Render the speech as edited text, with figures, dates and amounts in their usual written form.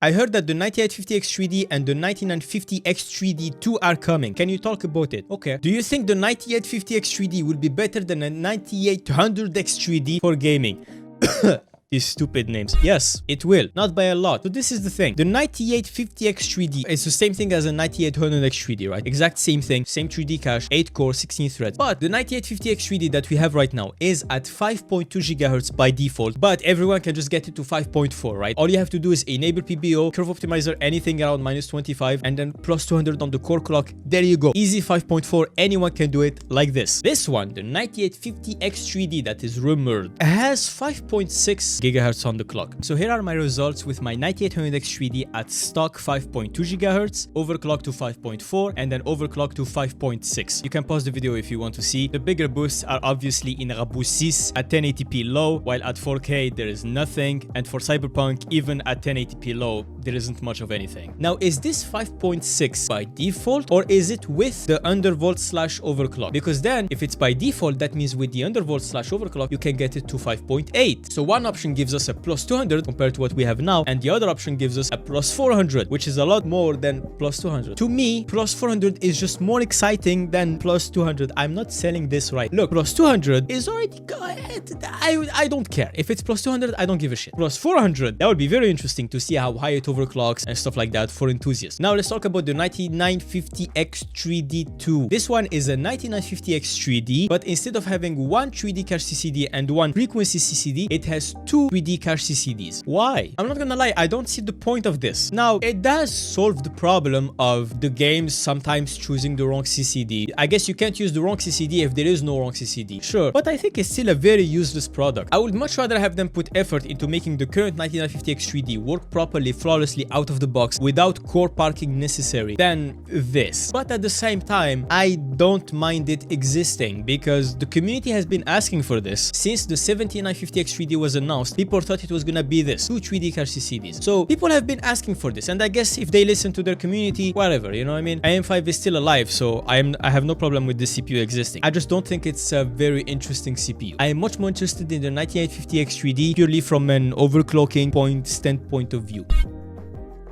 I heard that the 9850X3D and the 9950X3D2 are coming. Can you talk about it? Okay. Do you think the 9850X3D will be better than a 9800X3D for gaming? These stupid names. Yes, it will. Not by a lot. So this is the thing. The 9850X3D is the same thing as a 9800X3D, right? Exact same thing. Same 3D cache, 8 core, 16 threads. But the 9850X3D that we have right now is at 5.2 GHz by default. But everyone can just get it to 5.4, right? All you have to do is enable PBO, curve optimizer, anything around -25, and then plus 200 on the core clock. There you go. Easy 5.4. Anyone can do it like this. This one, the 9850X3D that is rumored, has 5.6 gigahertz on the clock. So here are my results with my 9800X3D at stock 5.2 gigahertz, overclock to 5.4, and then overclock to 5.6. You can pause the video if you want to see. The bigger boosts are obviously in Rabu 6 at 1080p low, while at 4K there is nothing, and for Cyberpunk even at 1080p low there isn't much of anything. Now, is this 5.6 by default, or is it with the undervolt/overclock? Because then if it's by default, that means with the undervolt/overclock you can get it to 5.8. So one option gives us a plus 200 compared to what we have now, and the other option gives us a plus 400, which is a lot more than plus 200. To me, plus 400 is just more exciting than plus 200. I'm not selling this right. Look, plus 200 is already I don't care. If it's plus 200, I don't give a shit. Plus 400, that would be very interesting to see how high it overclocks and stuff like that for enthusiasts. Now let's talk about the 9950X3D2. This one is a 9950X3D, but instead of having one 3D cache CCD and one frequency CCD, it has two 3D cache CCDs. Why? I'm not gonna lie, I don't see the point of this. Now, it does solve the problem of the games sometimes choosing the wrong CCD. I guess you can't use the wrong CCD if there is no wrong CCD. Sure, but I think it's still a very useless product. I would much rather have them put effort into making the current 9950X3D work properly, flawlessly out of the box without core parking necessary than this. But at the same time, I don't mind it existing because the community has been asking for this since the 7950X3D was announced. People thought it was gonna be this, two 3D cache CCDs. So people have been asking for this, and I guess if they listen to their community, whatever, you know what I mean? AM5 is still alive, so I have no problem with this CPU existing. I just don't think it's a very interesting CPU. I am much more interested in the 9850X3D purely from an overclocking standpoint of view.